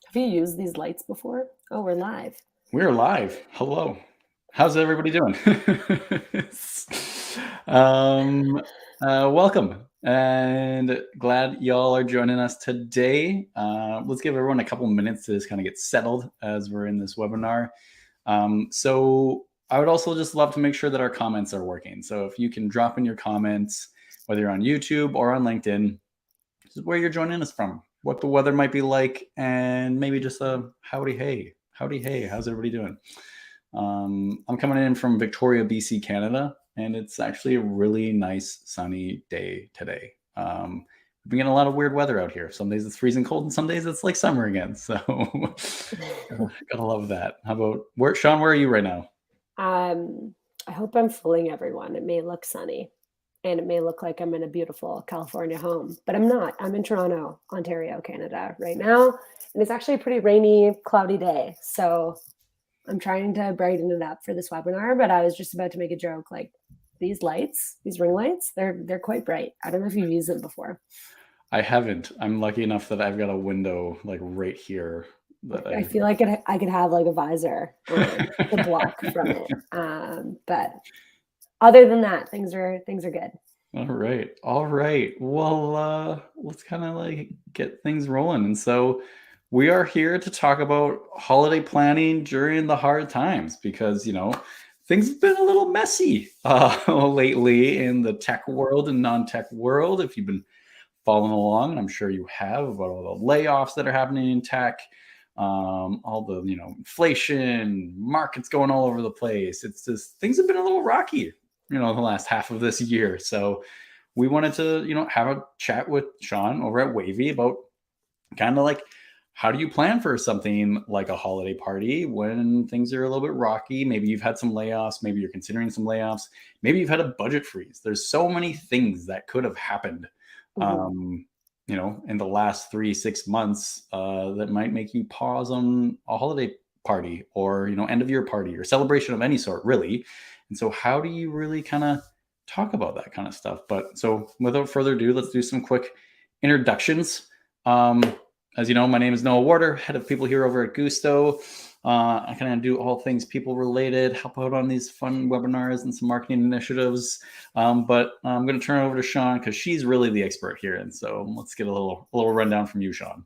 Have you used these lights before? Oh, we're live. We're live. Hello. How's everybody doing? um, Welcome and glad y'all are joining us today. Let's give everyone a couple minutes to just kind of get settled as we're in this webinar. So I would also just love to make sure that our comments are working. So if you can drop in your comments, whether you're on YouTube or on LinkedIn, this is where you're joining us from, what the weather might be like, and maybe just a howdy hey. Howdy hey, how's everybody doing? I'm coming in from Victoria, BC, Canada, and it's actually a really nice sunny day today. We've been getting a lot of weird weather out here. Some days it's freezing cold, and some days it's like summer again. So gotta love that. How about Shawn? Where are you right now? I hope I'm fooling everyone. It may look sunny and it may look like I'm in a beautiful California home, but I'm not. I'm in Toronto, Ontario, Canada right now. And it's actually a pretty rainy, cloudy day. So I'm trying to brighten it up for this webinar, but I was just about to make a joke like these lights, these ring lights, they're quite bright. I don't know if you've used them before. I haven't. I'm lucky enough that I've got a window like right here that I feel like I could have like a visor on to block from it. But other than that, things are good. All right. All right. Well, let's kind of like get things rolling. And so we are here to talk about holiday planning during the hard times because, things have been a little messy lately in the tech world and non-tech world. If you've been following along, and I'm sure you have, about all the layoffs that are happening in tech, all the, inflation, markets going all over the place. It's just things have been a little rocky, the last half of this year. So we wanted to, have a chat with Shawn over at Wavy about kind of like how do you plan for something like a holiday party when things are a little bit rocky? Maybe you've had some layoffs, maybe you're considering some layoffs, maybe you've had a budget freeze. There's so many things that could have happened, Mhm. um, in the last 3 6 months that might make you pause on a holiday party or end of year party or celebration of any sort, really. And so, how do you really kind of talk about that kind of stuff? But so, without further ado, let's do some quick introductions. Um, as you know, my name is Noah Warder, head of people here over at Guusto. I kind of do all things people related, help out on these fun webinars and some marketing initiatives. But I'm going to turn it over to Shawn because she's really the expert here. And so let's get a little rundown from you, Shawn.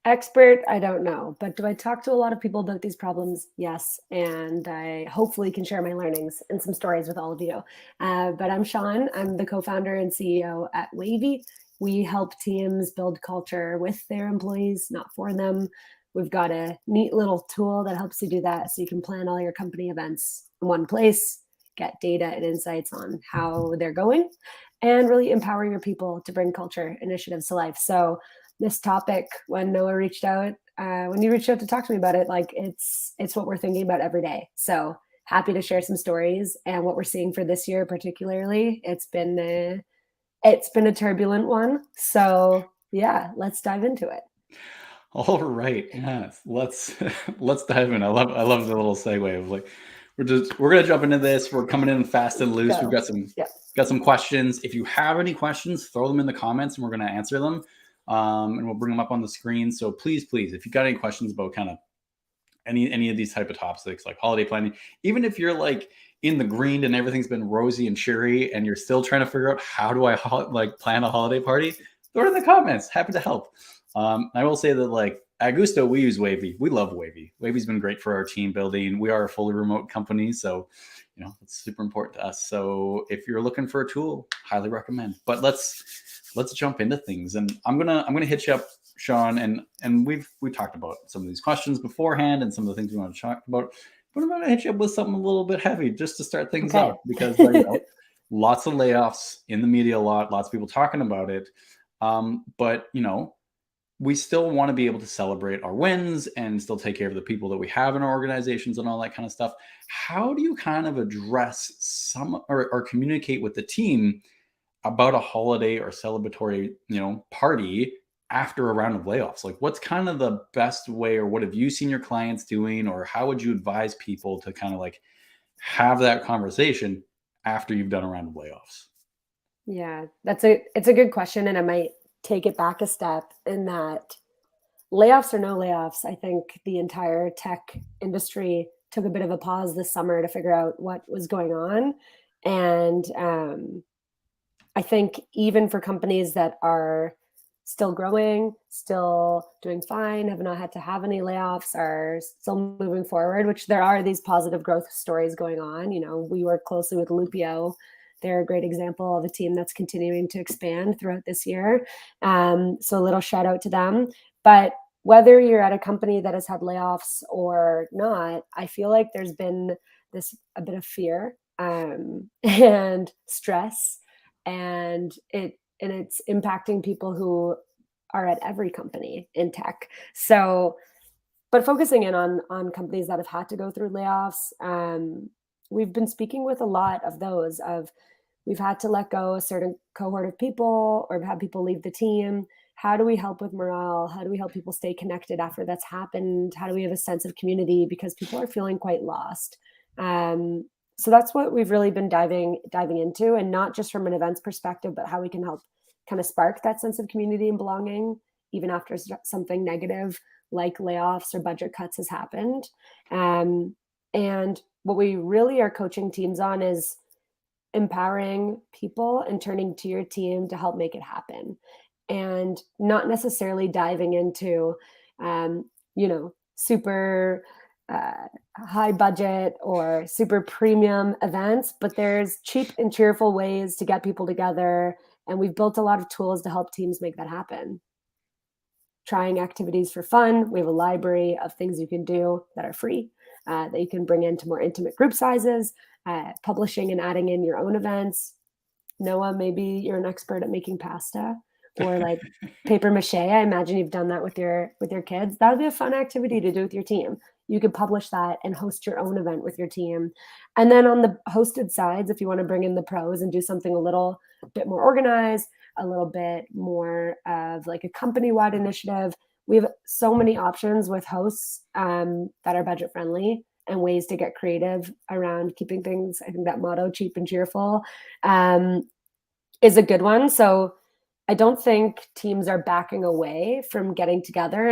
Expert, I don't know, but do I talk to a lot of people about these problems? Yes, and I hopefully can share my learnings and some stories with all of you. But I'm Shawn. I'm the co-founder and CEO at Wavy. We help teams build culture with their employees, not for them. We've got a neat little tool that helps you do that, so you can plan all your company events in one place, get data and insights on how they're going, and really empower your people to bring culture initiatives to life. So this topic, when Noah reached out, when you reached out to talk to me about it, like it's what we're thinking about every day. So happy to share some stories and what we're seeing for this year, particularly. It's been a turbulent one. So yeah, let's dive into it. All right, yes, let's let's dive in. I love the little segue of like we're gonna jump into this. We're coming in fast and loose. We've Go. Yeah. got some questions. If you have any questions, throw them in the comments, and we're gonna answer them. And we'll bring them up on the screen. So please, if you got any questions about kind of any of these type of topics like holiday planning, even if you're like in the green and everything's been rosy and cheery and you're still trying to figure out how do I like plan a holiday party, throw it in the comments. Happy to help. I will say that like at Guusto, we use Wavy. We love Wavy. Wavy's been great for our team building. We are a fully remote company, so it's super important to us. So if you're looking for a tool, highly recommend. But let's jump into things, and I'm gonna hit you up, Shawn, and we talked about some of these questions beforehand and some of the things we want to talk about. But I'm gonna hit you up with something a little bit heavy just to start things Okay. out because lots of layoffs in the media, lots of people talking about it. But we still want to be able to celebrate our wins and still take care of the people that we have in our organizations and all that kind of stuff. How do you kind of address some or communicate with the team about a holiday or celebratory, party after a round of layoffs? Like what's kind of the best way, or what have you seen your clients doing, or how would you advise people to kind of like have that conversation after you've done a round of layoffs? Yeah, it's a good question, and I might take it back a step in that layoffs or no layoffs, I think the entire tech industry took a bit of a pause this summer to figure out what was going on. And I think even for companies that are still growing, still doing fine, have not had to have any layoffs, are still moving forward, which there are these positive growth stories going on. You know, we work closely with Lupio. They're a great example of a team that's continuing to expand throughout this year. So a little shout out to them. But whether you're at a company that has had layoffs or not, I feel like there's been this a bit of fear and stress, and it's impacting people who are at every company in tech. So, but focusing in on companies that have had to go through layoffs, we've been speaking with a lot of those. Of we've had to let go a certain cohort of people, or have people leave the team. How do we help with morale? How do we help people stay connected after that's happened? How do we have a sense of community, because people are feeling quite lost? Um, so that's what we've really been diving into, and not just from an events perspective, but how we can help kind of spark that sense of community and belonging even after something negative like layoffs or budget cuts has happened. And what we really are coaching teams on is empowering people and turning to your team to help make it happen, and not necessarily diving into super high budget or super premium events, but there's cheap and cheerful ways to get people together, and we've built a lot of tools to help teams make that happen. Trying activities for fun. We have a library of things you can do that are free, that you can bring into more intimate group sizes, publishing and adding in your own events. Noah, maybe you're an expert at making pasta or like paper mache. I imagine you've done that with your kids. That would be a fun activity to do with your team. You could publish that and host your own event with your team. And then on the hosted sides, if you want to bring in the pros and do something a little bit more organized, a little bit more of like a company-wide initiative, we have so many options with hosts that are budget friendly, and ways to get creative around keeping things. I think that motto, cheap and cheerful, is a good one. So I don't think teams are backing away from getting together,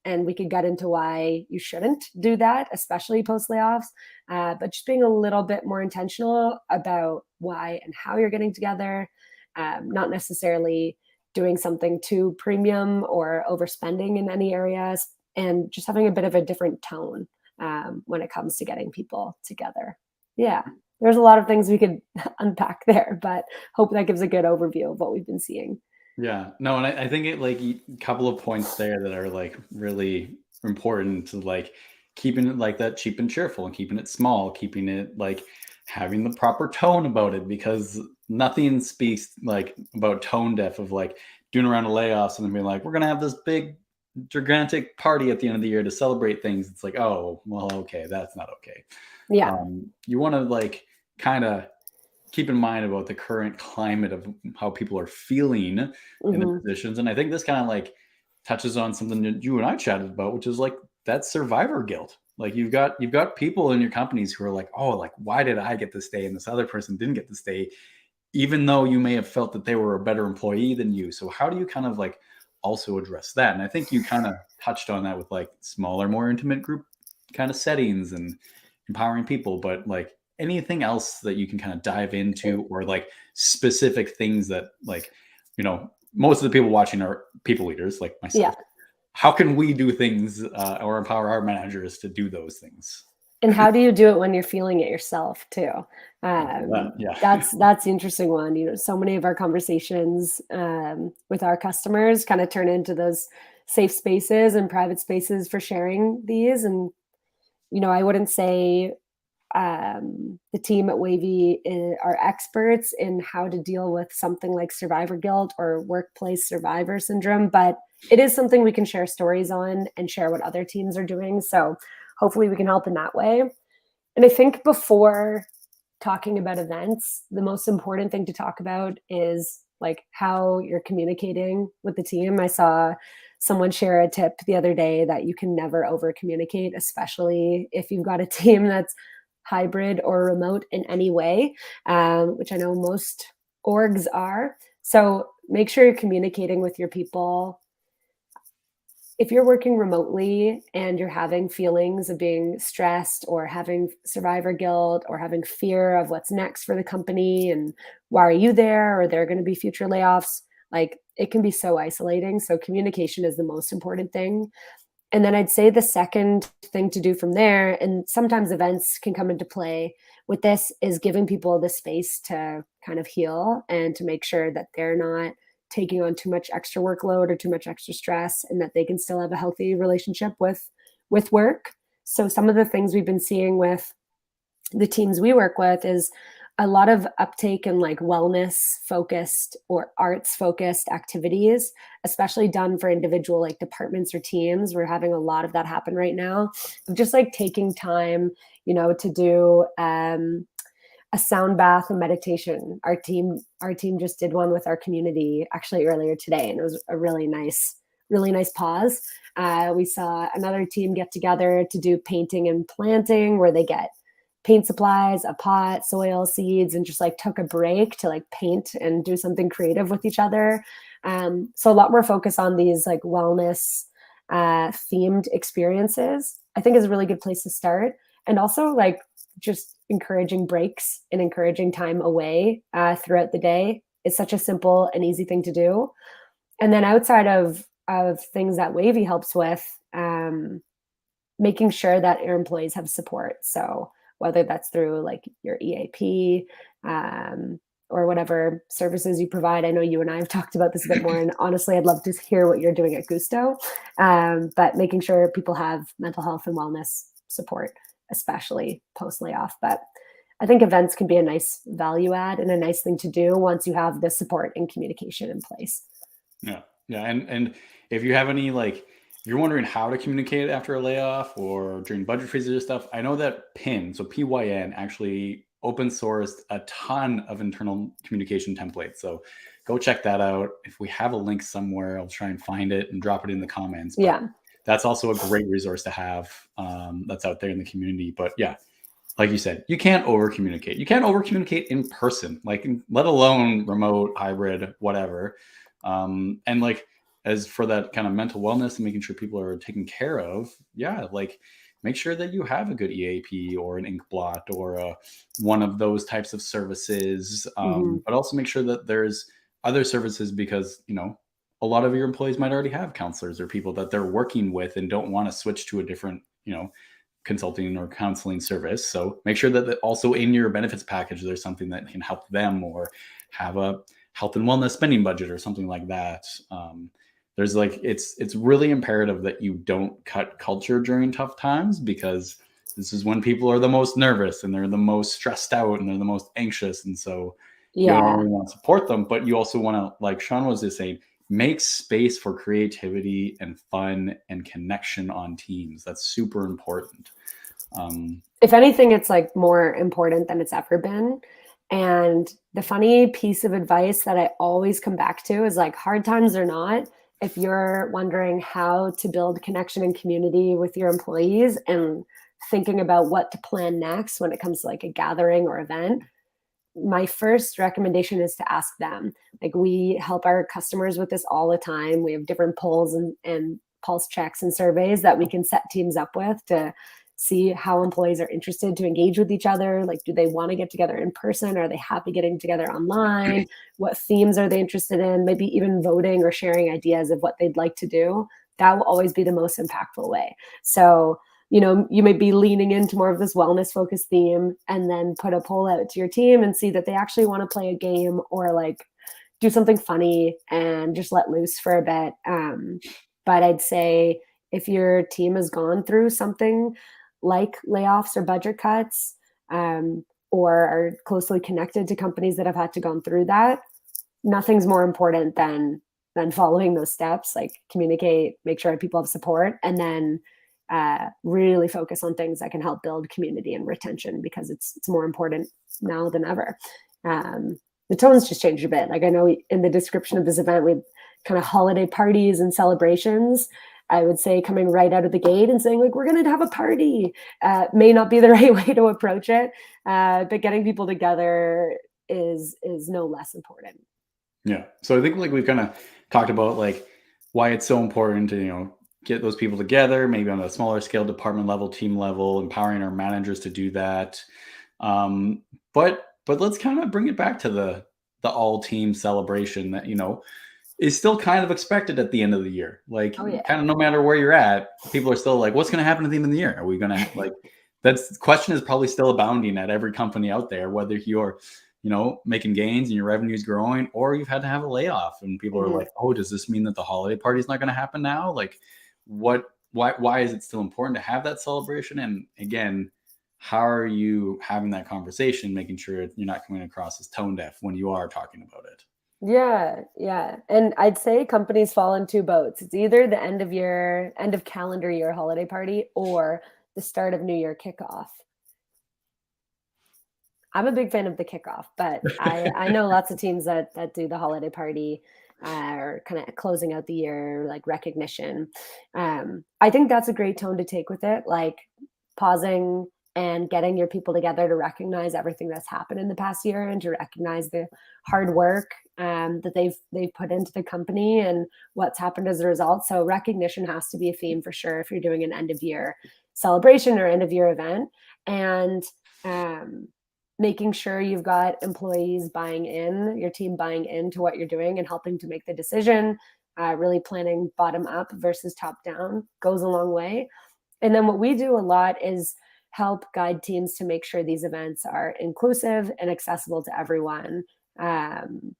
and we could get into why you shouldn't do that, especially post layoffs. But just being a little bit more intentional about why and how you're getting together, not necessarily doing something too premium or overspending in any areas, and just having a bit of a different tone when it comes to getting people together. Yeah, there's a lot of things we could unpack there, but hope that gives a good overview of what we've been seeing. Yeah, no, and I think it like a couple of points there that are like really important to like keeping it like that cheap and cheerful, and keeping it small, keeping it like having the proper tone about it, because nothing speaks like about tone deaf of like doing around a layoffs and then being like, we're gonna have this big gigantic party at the end of the year to celebrate things. It's like, oh, well, okay, that's not okay. Yeah. You want to like kind of keep in mind about the current climate of how people are feeling in the Hmm. positions. And I think this kind of like touches on something that you and I chatted about, which is like that survivor guilt. Like you've got people in your companies who are like, oh, like why did I get to stay and this other person didn't get to stay, even though you may have felt that they were a better employee than you. So how do you kind of like also address that? And I think you kind of touched on that with like smaller, more intimate group kind of settings and empowering people, but like anything else that you can kind of dive into, or like specific things that like, most of the people watching are people leaders like Yeah. myself. How can we do things or empower our managers to do those things? And how do you do it when you're feeling it yourself too? That, yeah. That's the interesting one. You know, so many of our conversations with our customers kind of turn into those safe spaces and private spaces for sharing these. And I wouldn't say the team at Wavy are experts in how to deal with something like survivor guilt or workplace survivor syndrome, but it is something we can share stories on and share what other teams are doing. So hopefully we can help in that way. And I think before talking about events, the most important thing to talk about is like how you're communicating with the team. I saw someone share a tip the other day that you can never over communicate, especially if you've got a team that's hybrid or remote in any way, which I know most orgs are. So make sure you're communicating with your people if you're working remotely and you're having feelings of being stressed or having survivor guilt or having fear of what's next for the company and why are you there or there are going to be future layoffs, like it can be so isolating. So communication is the most important thing. And then I'd say the second thing to do from there, and sometimes events can come into play with this, is giving people the space to kind of heal and to make sure that they're not taking on too much extra workload or too much extra stress and that they can still have a healthy relationship with work. So some of the things we've been seeing with the teams we work with is a lot of uptake in like wellness focused or arts focused activities, especially done for individual like departments or teams. We're having a lot of that happen right now, of just like taking time, to do a sound bath and meditation. Our team just did one with our community actually earlier today, and it was a really nice pause. We saw another team get together to do painting and planting, where they get paint supplies, a pot, soil, seeds, and just like took a break to like paint and do something creative with each other. So a lot more focus on these like wellness themed experiences, I think, is a really good place to start. And also like just encouraging breaks and encouraging time away throughout the day is such a simple and easy thing to do. And then outside of things that Wavy helps with, making sure that your employees have support. So whether that's through like your EAP or whatever services you provide. I know you and I have talked about this a bit more, and honestly, I'd love to hear what you're doing at Guusto. But making sure people have mental health and wellness support, especially post layoff. But I think events can be a nice value add and a nice thing to do once you have the support and communication in place. Yeah. Yeah. And if you have any, like, if you're wondering how to communicate after a layoff or during budget freezes or stuff, I know that PIN, so PYN, actually open sourced a ton of internal communication templates. So go check that out. If we have a link somewhere, I'll try and find it and drop it in the comments. But Yeah. that's also a great resource to have that's out there in the community. But yeah, like you said, you can't over communicate. You can't over communicate in person, like let alone remote, hybrid, whatever. And like, as for that kind of mental wellness and making sure people are taken care of, yeah, like make sure that you have a good EAP or an ink blot or one of those types of services. But also make sure that there's other services, because a lot of your employees might already have counselors or people that they're working with and don't want to switch to a different consulting or counseling service. So make sure that also in your benefits package there's something that can help them, or have a health and wellness spending budget or something like that. There's like, it's really imperative that you don't cut culture during tough times, because this is when people are the most nervous and they're the most stressed out and they're the most anxious. And so you don't really want to support them, but you also want to, like Shawn was just saying, make space for creativity and fun and connection on teams. That's super important. If anything, it's like more important than it's ever been. And the funny piece of advice that I always come back to is like, hard times or not, if you're wondering how to build connection and community with your employees and thinking about what to plan next when it comes to like a gathering or event, my first recommendation is to ask them. Like, we help our customers with this all the time. We have different polls and pulse checks and surveys that we can set teams up with to see how employees are interested to engage with each other. Like, do they want to get together in person? Are they happy getting together online? What themes are they interested in? Maybe even voting or sharing ideas of what they'd like to do. That will always be the most impactful way. So, you may be leaning into more of this wellness focused theme and then put a poll out to your team and see that they actually want to play a game or like do something funny and just let loose for a bit. But I'd say if your team has gone through something like layoffs or budget cuts, or are closely connected to companies that have had to go through that, nothing's more important than following those steps. Like, communicate, make sure people have support, and then really focus on things that can help build community and retention, because it's more important now than ever. The tone's just changed a bit. Like, I know in the description of this event, we kind of holiday parties and celebrations. I would say coming right out of the gate and saying like, we're going to have a party may not be the right way to approach it. But getting people together is no less important. Yeah. So I think like we've kind of talked about like why it's so important to, get those people together, maybe on a smaller scale, department level, team level, empowering our managers to do that. But let's kind of bring it back to the all team celebration that is still kind of expected at the end of the year. Like, Oh yeah. kind of no matter where you're at, people are still like, what's going to happen at the end of the year? Are we going to like, that's question is probably still abounding at every company out there, whether you're, making gains and your revenue is growing, or you've had to have a layoff and people are Mhm. like, oh, does this mean that the holiday party is not going to happen now? Like, why is it still important to have that celebration? And again, how are you having that conversation, making sure you're not coming across as tone deaf when you are talking about it? Yeah, yeah. And I'd say companies fall in two boats. It's either the end of calendar year holiday party or the start of new year kickoff. I'm a big fan of the kickoff, but I know lots of teams that do the holiday party or kind of closing out the year, like recognition. I think that's a great tone to take with it, like pausing and getting your people together to recognize everything that's happened in the past year and to recognize the hard work that they've put into the company and what's happened as a result. So recognition has to be a theme for sure if you're doing an end of year celebration or end of year event. And um, making sure you've got employees buying in, your team buying into what you're doing and helping to make the decision, really planning bottom up versus top down goes a long way. And then what we do a lot is help guide teams to make sure these events are inclusive and accessible to everyone. Um,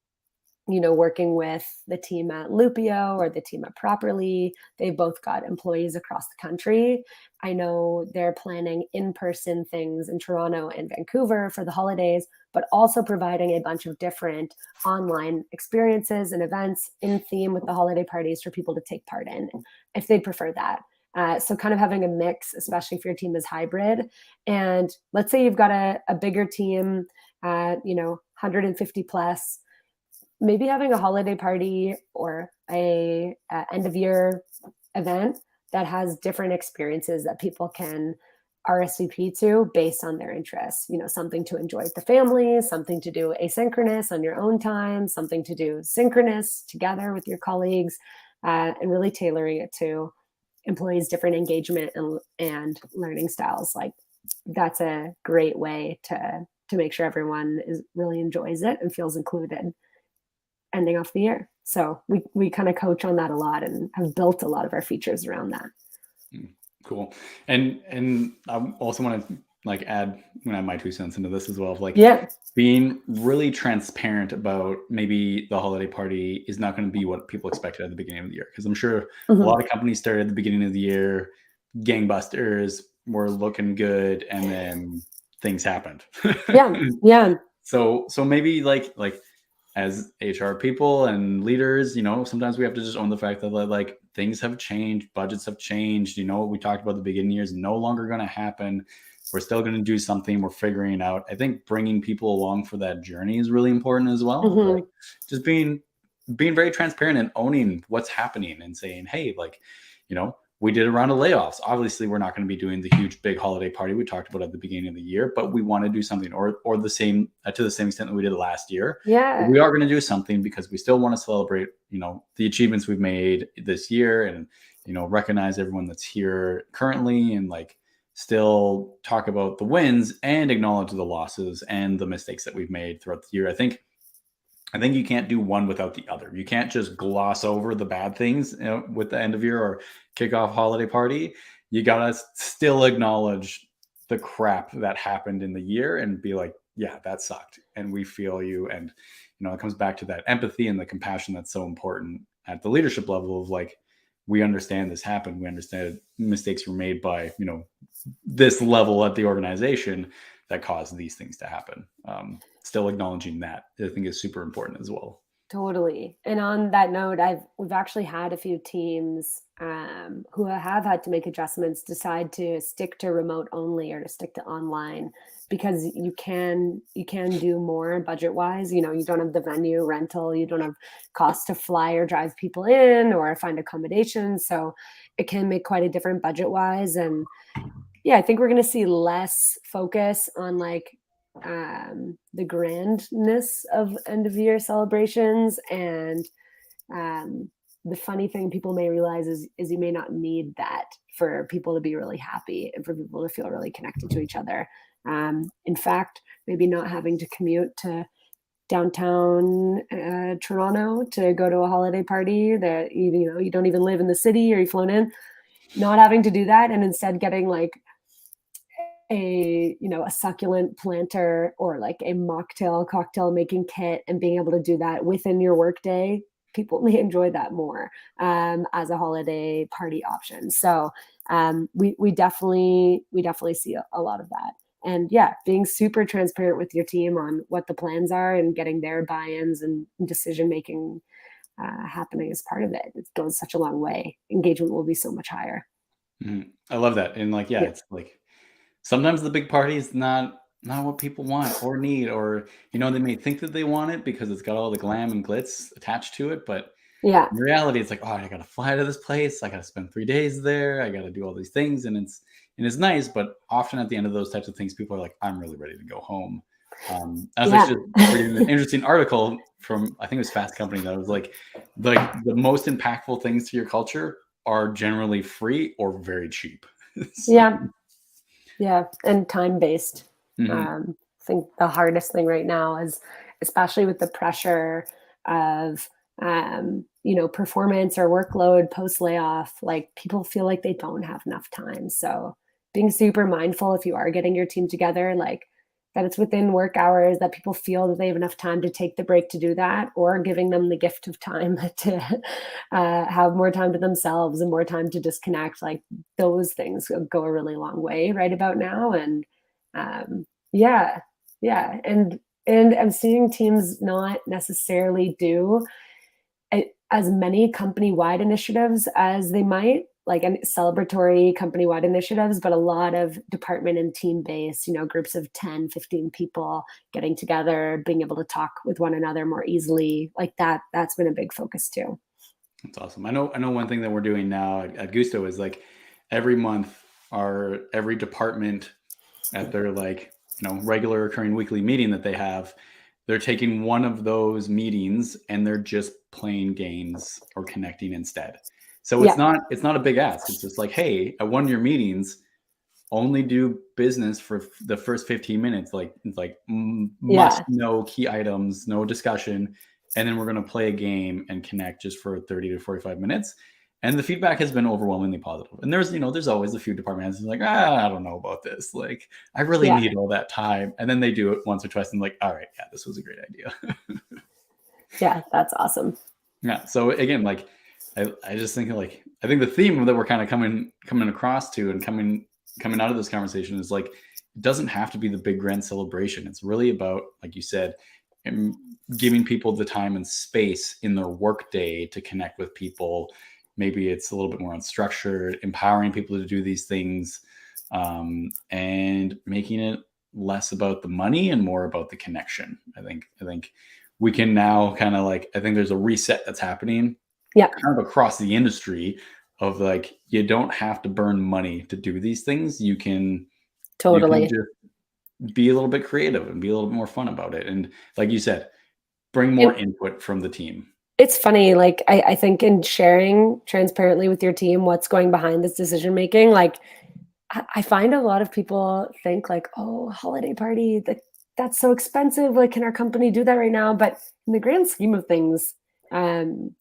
working with the team at Lupio or the team at Properly. They've both got employees across the country. I know they're planning in-person things in Toronto and Vancouver for the holidays, but also providing a bunch of different online experiences and events in theme with the holiday parties for people to take part in, if they prefer that. So kind of having a mix, especially if your team is hybrid. And let's say you've got a bigger team, 150 plus, maybe having a holiday party or a end of year event that has different experiences that people can RSVP to based on their interests. Something to enjoy with the family, something to do asynchronous on your own time, something to do synchronous together with your colleagues, and really tailoring it to employees' different engagement and learning styles. Like that's a great way to make sure everyone really enjoys it and feels included ending off the year. So we kind of coach on that a lot and have built a lot of our features around that. Cool. And I also want to like add my 2 cents into this as well, of like Yeah. being really transparent about maybe the holiday party is not going to be what people expected at the beginning of the year. Because I'm sure a Mhm. lot of companies started at the beginning of the year, gangbusters, were looking good, and then things happened. Yeah. Yeah. So maybe like as HR people and leaders, sometimes we have to just own the fact that like things have changed, budgets have changed. What we talked about at the beginning of the year is no longer going to happen. We're still going to do something. We're figuring it out. I think bringing people along for that journey is really important as well. Like Mhm. just being very transparent and owning what's happening and saying, hey, like, we did a round of layoffs. Obviously, we're not going to be doing the huge big holiday party we talked about at the beginning of the year, but we want to do something, or the same to the same extent that we did last year. But Yeah. we are going to do something because we still want to celebrate, the achievements we've made this year, and recognize everyone that's here currently, and like still talk about the wins and acknowledge the losses and the mistakes that we've made throughout the year. I think you can't do one without the other. You can't just gloss over the bad things, with the end of year or kickoff holiday party. You gotta still acknowledge the crap that happened in the year and be like, yeah, that sucked, and we feel you. And it comes back to that empathy and the compassion that's so important at the leadership level of like, we understand this happened. We understand mistakes were made by this level at the organization that caused these things to happen. Still acknowledging that, I think, is super important as well. Totally. And on that note, we've actually had a few teams who have had to make adjustments, decide to stick to remote only or to stick to online because you can do more budget wise. You don't have the venue rental, you don't have costs to fly or drive people in or find accommodations. So it can make quite a different budget wise. And yeah, I think we're going to see less focus on like the grandness of end of year celebrations and the funny thing people may realize is you may not need that for people to be really happy and for people to feel really connected to each other. In fact, maybe not having to commute to downtown Toronto to go to a holiday party that you don't even live in the city or you've flown in, not having to do that, and instead getting like a succulent planter or like a mocktail cocktail making kit and being able to do that within your workday, people may enjoy that more as a holiday party option. So we definitely see a lot of that. And yeah, being super transparent with your team on what the plans are and getting their buy-ins and decision making happening as part of it. It goes such a long way. Engagement will be so much higher. I love that. And like, yeah, Yeah. it's like sometimes the big party is not what people want or need, or they may think that they want it because it's got all the glam and glitz attached to it, but Yeah. in reality, it's like, oh, I gotta fly to this place. I gotta spend 3 days there. I gotta do all these things, and it's nice. But often at the end of those types of things, people are like, I'm really ready to go home. I was Yeah. actually reading an interesting article from, I think it was Fast Company, that was like the most impactful things to your culture are generally free or very cheap. So, Yeah. Yeah, and time-based. mhm. I think the hardest thing right now is, especially with the pressure of, performance or workload post-layoff, like, people feel like they don't have enough time, so being super mindful if you are getting your team together, like, that it's within work hours, that people feel that they have enough time to take the break to do that, or giving them the gift of time to, have more time to themselves and more time to disconnect, like, those things go a really long way right about now. And yeah, yeah, and I'm seeing teams not necessarily do as many company-wide initiatives as they might, like celebratory company-wide initiatives, but a lot of department and team-based, groups of 10, 15 people getting together, being able to talk with one another more easily, like that's been a big focus too. That's awesome. I know one thing that we're doing now at Guusto is like every month, every department at their like regular occurring weekly meeting that they have, they're taking one of those meetings and they're just playing games or connecting instead. So it's Yeah, not a big ask. It's just like, hey, at one of your meetings, only do business for the first 15 minutes. Like it's like must yeah, know key items, no discussion, and then we're going to play a game and connect just for 30 to 45 minutes. And the feedback has been overwhelmingly positive. And there's always a few department heads who's like, I don't know about this. Like, I really yeah, need all that time. And then they do it once or twice and like, all right, yeah, this was a great idea. yeah, that's awesome. Yeah. So again, like I just think like I think the theme that we're kind of coming across to and coming out of this conversation is like it doesn't have to be the big grand celebration. It's really about, like you said, giving people the time and space in their workday to connect with people. Maybe it's a little bit more unstructured, empowering people to do these things, and making it less about the money and more about the connection. I think we can now kind of like, I think there's a reset that's happening Yeah, kind of across the industry of like, you don't have to burn money to do these things. You can totally. just be a little bit creative and be a little bit more fun about it. And like you said, bring And more input from the team. it's funny, like I think in sharing transparently with your team what's going behind this decision making, like I find a lot of people think like, oh, holiday party, that's so expensive. Like, can our company do that right now? But in the grand scheme of things,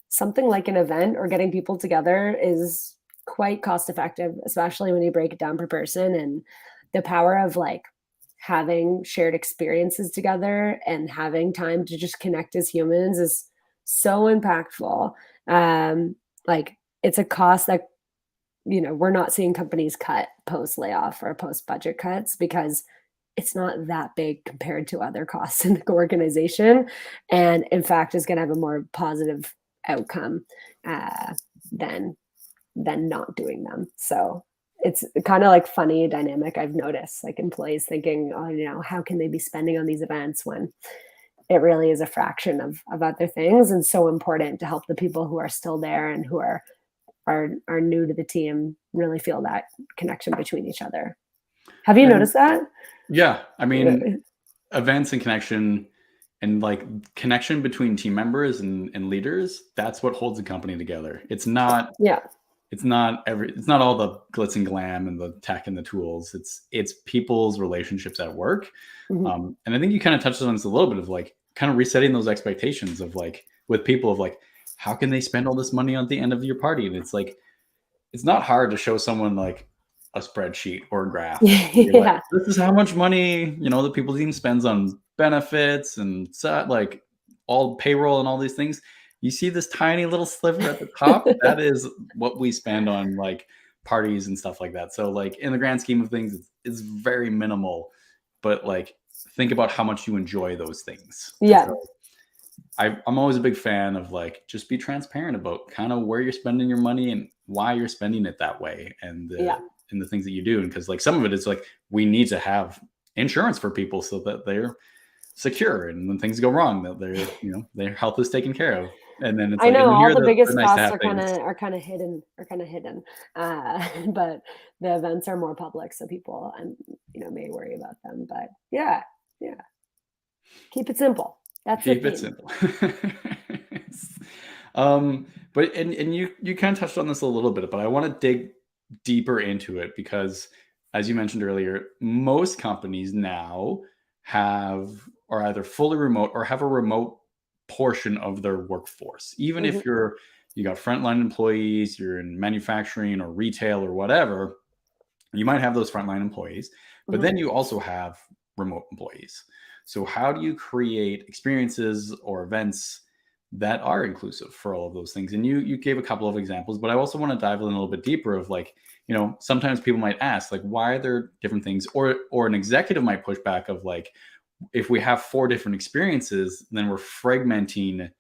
something like an event or getting people together is quite cost effective, especially when you break it down per person. And the power of like having shared experiences together and having time to just connect as humans is so impactful. Like it's a cost that we're not seeing companies cut post layoff or post budget cuts because it's not that big compared to other costs in the organization. And in fact, is going to have a more positive outcome uh, than not doing them. So it's kind of like funny dynamic I've noticed, like employees thinking, oh, how can they be spending on these events when it really is a fraction of other things and so important to help the people who are still there and who are new to the team really feel that connection between each other. Have you And noticed that? yeah, I mean, Uh, events and connection And like connection between team members and leaders, that's what holds a company together. Yeah. It's not all the glitz and glam and the tech and the tools. It's people's relationships at work. Mhm. And I think you kind of touched on this a little bit of like kind of resetting those expectations of like with people of like, how can they spend all this money at the end of your party? And it's like, it's not hard to show someone like a spreadsheet or a graph. You're like, Yeah. this is how much money, the people team spends on benefits and like all payroll and all these things. You see this tiny little sliver at the top. That is what we spend on like parties and stuff like that. So like in the grand scheme of things, it's very minimal, but like think about how much you enjoy those things. And Yeah. so I'm always a big fan of like just be transparent about kind of where you're spending your money and why you're spending it that way Yeah. and the things that you do. And because like some of it is like we need to have insurance for people so that they're secure and when things go wrong that their health is taken care of. And then it's I like and know then all here are the the biggest nice to costs have things. are kind of hidden, but the events are more public, so people and may worry about them. But yeah, yeah, keep it simple. That's the Keep it theme. simple. um, but and you kind of touched on this a little bit, but I want to dig deeper into it because, as you mentioned earlier, most companies now have are either fully remote or have a remote portion of their workforce. Even Hmm. if you got frontline employees, you're in manufacturing or retail or whatever, you might have those frontline employees, but Hmm. then you also have remote employees. So, how do you create experiences or events that are inclusive for all of those things? And you gave a couple of examples, but I also want to dive in a little bit deeper of like, sometimes people might ask like, why are there different things? Or an executive might push back of like, if we have four different experiences, then we're fragmenting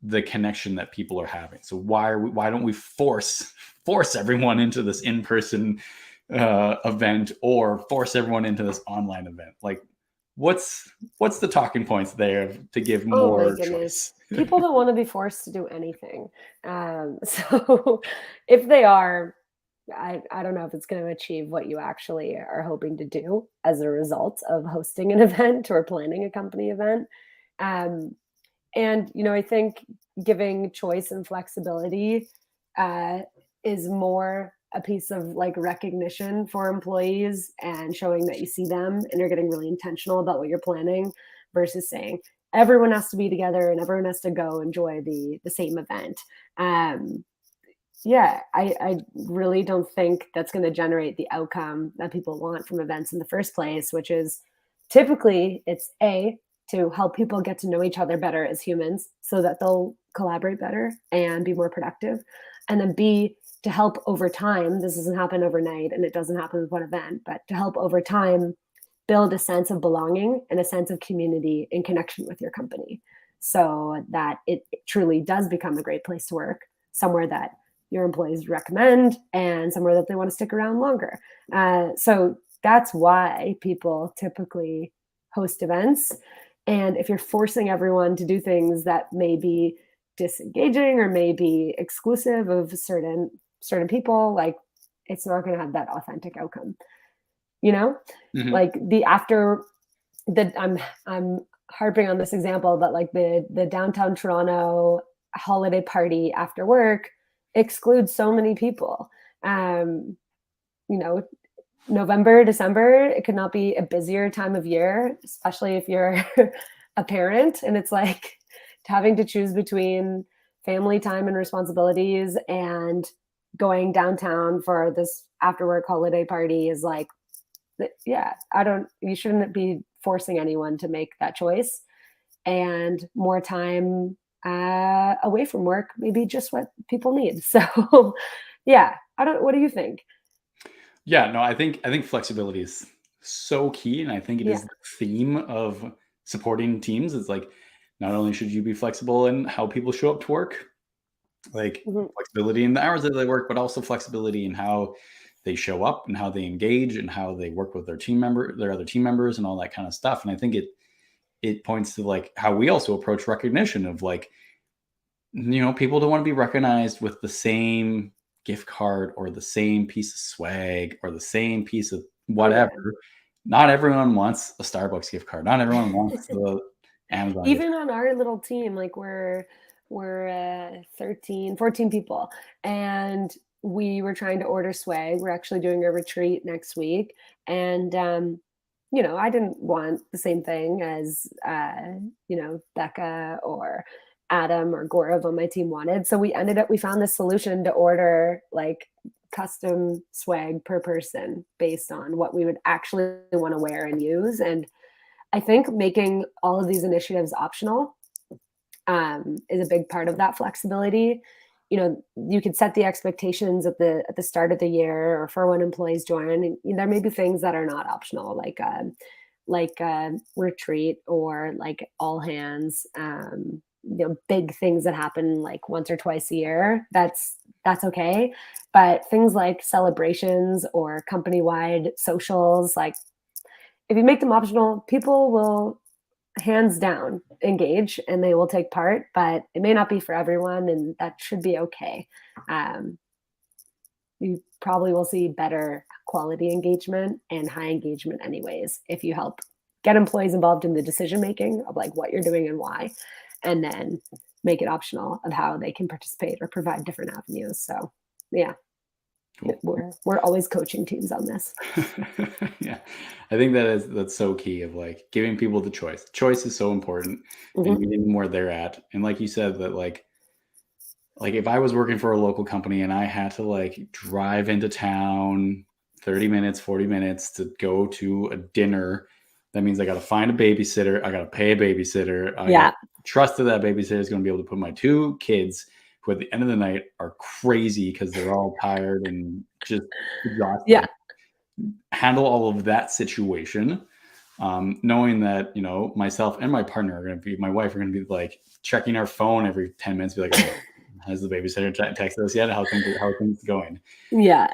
the connection that people are having. So why don't we force everyone into this in-person event or force everyone into this online event? Like what's the talking points there to give Oh my more goodness, choice? people don't want to be forced to do anything. So if they are, I don't know if it's going to achieve what you actually are hoping to do as a result of hosting an event or planning a company event. Um, And, I think giving choice and flexibility uh, is more a piece of like recognition for employees and showing that you see them and you're getting really intentional about what you're planning versus saying everyone has to be together and everyone has to go enjoy the same event. Um, yeah, I really don't think that's going to generate the outcome that people want from events in the first place, which is typically it's A, to help people get to know each other better as humans so that they'll collaborate better and be more productive. And then B, to help over time, this doesn't happen overnight and it doesn't happen with one event, but to help over time build a sense of belonging and a sense of community and connection with your company so that it truly does become a great place to work, somewhere that your employees recommend and somewhere that they want to stick around longer. So that's why people typically host events. And if you're forcing everyone to do things that may be disengaging or may be exclusive of certain people, like it's not going to have that authentic outcome. You know, Hmm. like the after the I'm harping on this example, but like the downtown Toronto holiday party after work excludes so many people. Um, you know, November, December, it could not be a busier time of year, especially if you're a parent and it's like having to choose between family time and responsibilities and going downtown for this after work holiday party is like yeah, you shouldn't be forcing anyone to make that choice. And more time away from work, maybe just what people need. So, yeah, what do you think? Yeah, no, I think flexibility is so key and I think it Yeah. is the theme of supporting teams. It's like not only should you be flexible in how people show up to work, like Mhm. flexibility in the hours that they work, but also flexibility in how they show up and how they engage and how they work with their other team members and all that kind of stuff. And I think it points to like how we also approach recognition of like, people don't want to be recognized with the same gift card or the same piece of swag or the same piece of Oh, whatever. yeah. Not everyone wants a Starbucks gift card. Not everyone wants Amazon gift. Even on our little team, like we're 13, 14 people, and we were trying to order swag. We're actually doing a retreat next week, and I didn't want the same thing as Becca or Adam or Gaurav on my team wanted. So we found this solution to order like custom swag per person based on what we would actually want to wear and use. And I think making all of these initiatives optional is a big part of that flexibility. You could set the expectations at the start of the year or for when employees join. And there may be things that are not optional, like retreat or like all hands. Big things that happen like once or twice a year. That's okay. But things like celebrations or company wide socials, like if you make them optional, people will hands down engage and they will take part, but it may not be for everyone, and that should be okay. Um, you probably will see better quality engagement and high engagement anyways if you help get employees involved in the decision making of like what you're doing and why, and then make it optional of how they can participate or provide different avenues. So yeah, Cool. we're always coaching teams on this. Yeah, I think that's so key of like giving people the choice. Choice is so important, and Mm-hmm. meeting them where they're at. And like you said, that like if I was working for a local company and I had to like drive into town 30 minutes, 40 minutes to go to a dinner, that means I got to find a babysitter. I got to pay a babysitter. I got Yeah. to trust that babysitter is going to be able to put my two kids, who at the end of the night are crazy because they're all tired and just Yeah. exhausted, handle all of that situation, knowing that myself and my partner are going to be, my wife are going to be like checking our phone every 10 minutes, be like, oh, has the babysitter texted us yet? How are things going? Yeah.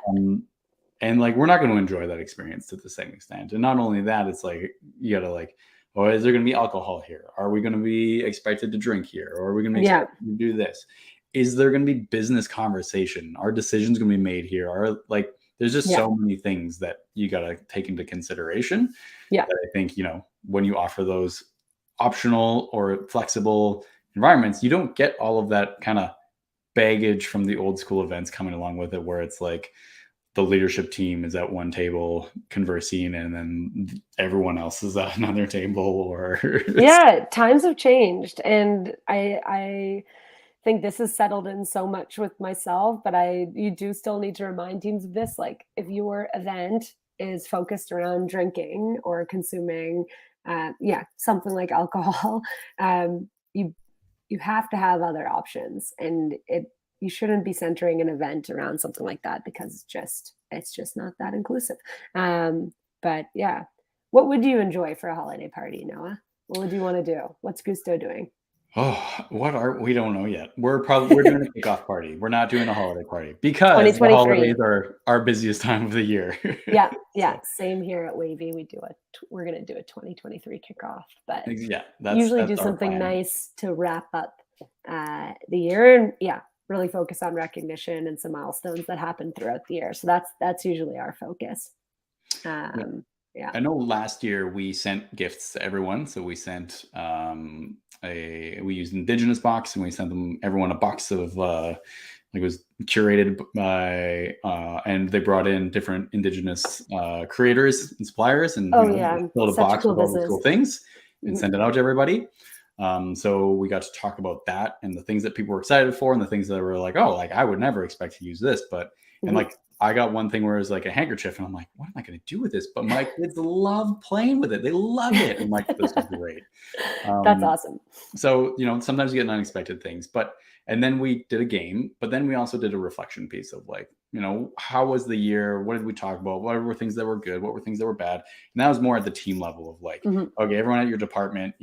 And like we're not going to enjoy that experience to the same extent. And not only that, it's like you gotta like, oh, is there going to be alcohol here? Are we going to be expected to drink here? Or are we going to be Yeah. expected to do this? Is there going to be business conversation? Are decisions going to be made here? Are like there's just Yeah. so many things that you got to take into consideration. Yeah. That I think when you offer those optional or flexible environments, you don't get all of that kind of baggage from the old school events coming along with it, where it's like the leadership team is at one table conversing and then everyone else is at another table, or Yeah, times have changed, and I think this has settled in so much with myself, but you do still need to remind teams of this. Like, if your event is focused around drinking or consuming, something like alcohol, you have to have other options, and you shouldn't be centering an event around something like that because it's just not that inclusive. Um, but yeah, what would you enjoy for a holiday party, Noah? What would you want to do? What's Guusto doing? oh, we don't know yet. We're doing a kickoff party. We're not doing a holiday party because the 2023. holidays are our busiest time of the year. Yeah, yeah, So same here at Wavy. We're gonna do a 2023 kickoff, but yeah, that's usually do our something plan. nice to wrap up the year, and yeah, really focus on recognition and some milestones that happen throughout the year. So that's usually our focus. Yeah. Yeah. I know last year we sent gifts to everyone. So we sent we used Indigenous box, and we sent them everyone a box of like it was curated by and they brought in different Indigenous creators and suppliers, and Oh yeah, filled a such a box cool with all these business. cool things and Mhm. sent it out to everybody. So we got to talk about that and the things that people were excited for and the things that were like, oh, like I would never expect to use this, but and Mhm. like I got one thing where it was like a handkerchief, and I'm like, what am I going to do with this? But my kids love playing with it. They love it. I'm like, this is great. That's Um, awesome. so sometimes you get unexpected things, and then we did a game, but then we also did a reflection piece of like, how was the year? What did we talk about? What were things that were good? What were things that were bad? And that was more at the team level of like, Mhm. okay, everyone at your department,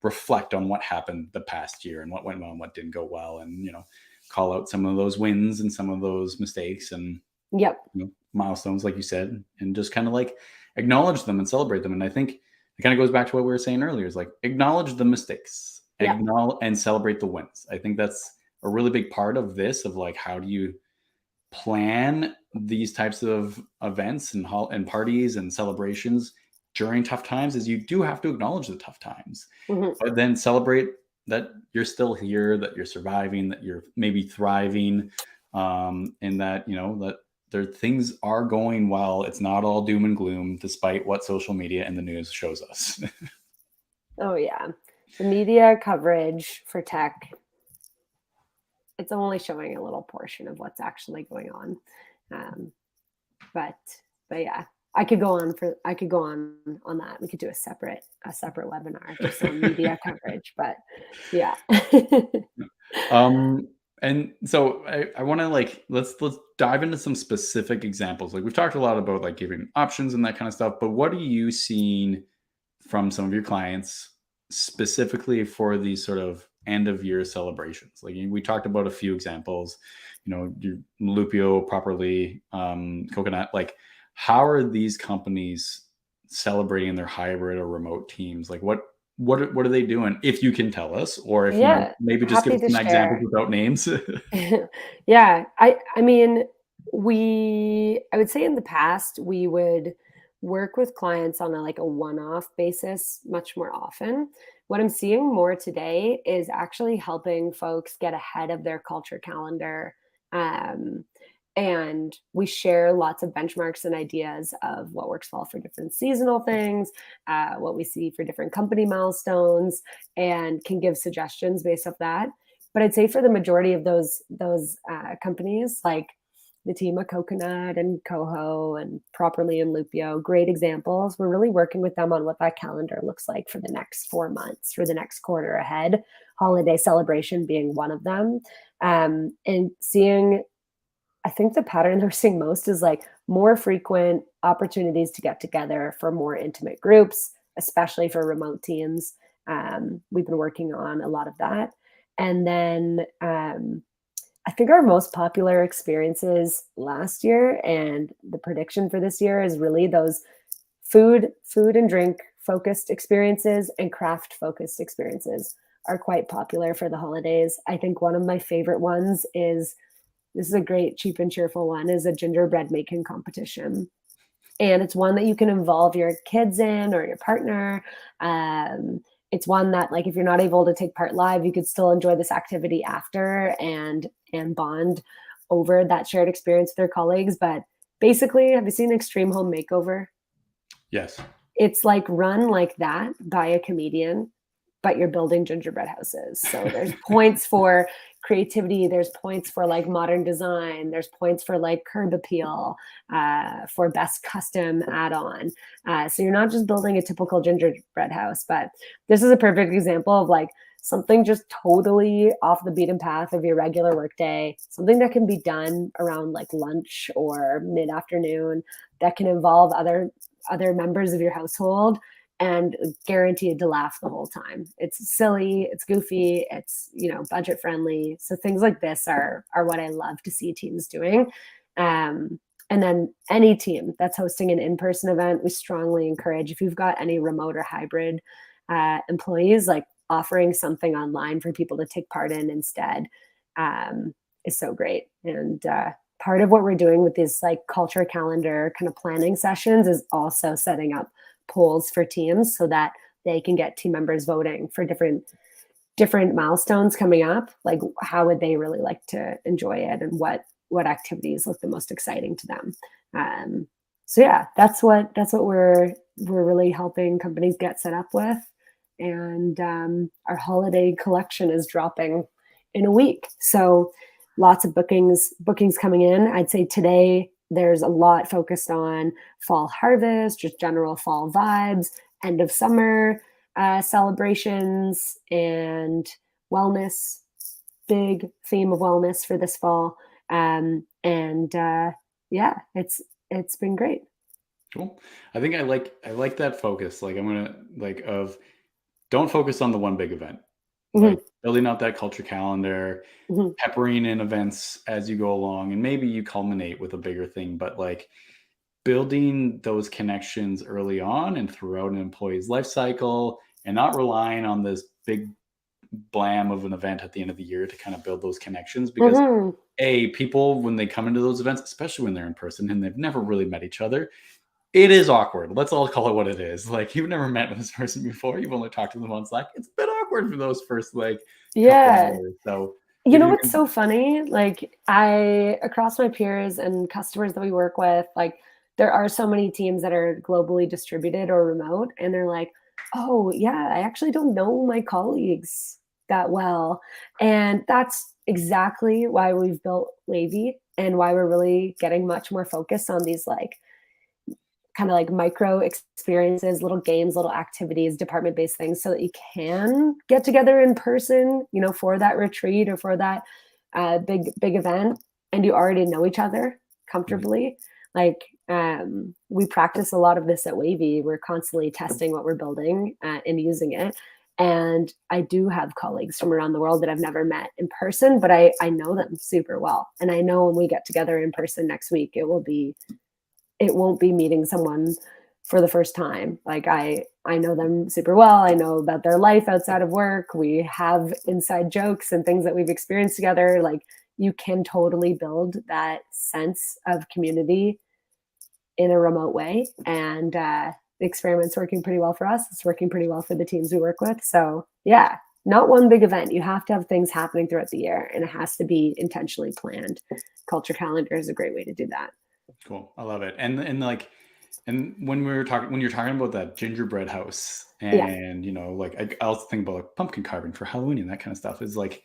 reflect on what happened the past year and what went well and what didn't go well, and call out some of those wins and some of those mistakes and Yep. milestones, like you said, and just kind of like acknowledge them and celebrate them. And I think it kind of goes back to what we were saying earlier, is like acknowledge the mistakes, Yep. acknowledge and celebrate the wins. I think that's a really big part of this, of like, how do you plan these types of events and parties and celebrations during tough times is you do have to acknowledge the tough times, Mhm. but then celebrate that you're still here, that you're surviving, that you're maybe thriving, and that, that there things are going well. It's not all doom and gloom, despite what social media and the news shows us. Oh yeah. The media coverage for tech, it's only showing a little portion of what's actually going on. Um, but but yeah, I could go on that. We could do a separate webinar just on media coverage. But yeah. Um, and so I want to like let's dive into some specific examples. Like we've talked a lot about like giving options and that kind of stuff, but what are you seeing from some of your clients specifically for these sort of end of year celebrations? Like we talked about a few examples, your Lupio properly, coconut. Like, how are these companies celebrating their hybrid or remote teams? Like what are they doing? If you can tell us, or if Yeah, maybe just give happy us to some examples share. without names. Yeah, I mean, I would say in the past, we would work with clients on like a one-off basis much more often. What I'm seeing more today is actually helping folks get ahead of their culture calendar. Um, and we share lots of benchmarks and ideas of what works well for different seasonal things, what we see for different company milestones, and can give suggestions based off that. But I'd say for the majority of those companies, like the team of Coconut and Coho and Properly and Lupio, great examples. We're really working with them on what that calendar looks like for the next 4 months, for the next quarter ahead, holiday celebration being one of them. And seeing, I think the pattern they're seeing most is like more frequent opportunities to get together for more intimate groups, especially for remote teams. We've been working on a lot of that. And then I think our most popular experiences last year and the prediction for this year is really those food and drink focused experiences and craft focused experiences are quite popular for the holidays. I think one of my favorite ones is, this is a great cheap and cheerful one, is a gingerbread making competition. And it's one that you can involve your kids in or your partner. Um, it's one that, like, if you're not able to take part live, you could still enjoy this activity after and bond over that shared experience with their colleagues. But basically, have you seen Extreme Home Makeover? Yes. It's like run like that by a comedian, but you're building gingerbread houses. So there's points for creativity, there's points for like modern design, there's points for like curb appeal, for best custom add-on. So you're not just building a typical gingerbread house, but this is a perfect example of like something just totally off the beaten path of your regular workday, something that can be done around like lunch or mid-afternoon, that can involve other members of your household and guaranteed to laugh the whole time. It's silly, it's goofy, it's, budget friendly. So things like this are what I love to see teams doing. And then any team that's hosting an in-person event, we strongly encourage, if you've got any remote or hybrid employees, like offering something online for people to take part in instead, is so great. And part of what we're doing with these like culture calendar kind of planning sessions is also setting up polls for teams so that they can get team members voting for different milestones coming up. Like, how would they really like to enjoy it, and what activities look the most exciting to them. So yeah, that's what we're really helping companies get set up with. And our holiday collection is dropping in a week, so lots of bookings coming in. I'd say today there's a lot focused on fall harvest, just general fall vibes, end of summer celebrations, and wellness. Big theme of wellness for this fall. And yeah, it's been great. Cool. I think I like that focus. Like I'm gonna like of don't focus on the one big event. Like Mhm, building out that culture calendar, mhm, peppering in events as you go along, and maybe you culminate with a bigger thing, but like building those connections early on and throughout an employee's life cycle, and not relying on this big blam of an event at the end of the year to kind of build those connections. Because mhm. people, when they come into those events, especially when they're in person and they've never really met each other, it is awkward. Let's all call it what it is. Like, you've never met with this person before. You've only talked to them on Slack. It's a bit awkward for those first like couple Yeah. hours. So You if know you what's can, so funny? Like across my peers and customers that we work with, like there are so many teams that are globally distributed or remote, and they're like, "Oh, yeah, I actually don't know my colleagues that well." And that's exactly why we've built Wavy and why we're really getting much more focused on these like kind of like micro experiences, little games, little activities, department based things so that you can get together in person, you know, for that retreat or for that big event and you already know each other comfortably. Like we practice a lot of this at Wavy. We're constantly testing what we're building and using it. And I do have colleagues from around the world that I've never met in person, but I know them super well. And I know when we get together in person next week, it won't be meeting someone for the first time. Like I know them super well. I know about their life outside of work. We have inside jokes and things that we've experienced together. Like you can totally build that sense of community in a remote way. And the experiment's working pretty well for us. It's working pretty well for the teams we work with. So yeah, not one big event. You have to have things happening throughout the year and it has to be intentionally planned. Culture calendar is a great way to do that. cool. I love it. And like, and when you're talking about that gingerbread house, Yeah. and like I also think about like pumpkin carving for Halloween and that kind of stuff. Is like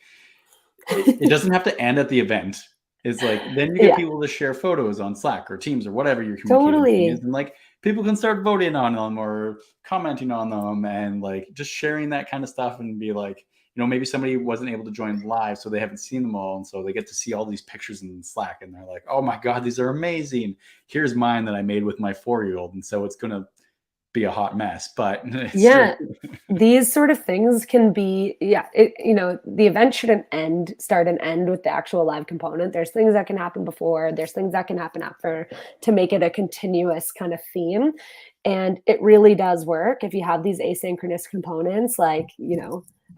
it doesn't have to end at the event. It's like then you get Yeah, people to share photos on Slack or Teams or whatever your communicating thing is, totally. and like people can start voting on them or commenting on them and like just sharing that kind of stuff and be like, maybe somebody wasn't able to join live, so they haven't seen them all, and so they get to see all these pictures in Slack, and they're like, "Oh my god, these are amazing! Here's mine that I made with my 4-year-old," and so it's gonna be a hot mess, but it's still Yeah, these sort of things can be yeah, the event shouldn't start and end with the actual live component. There's things that can happen before, there's things that can happen after to make it a continuous kind of theme. And it really does work if you have these asynchronous components like,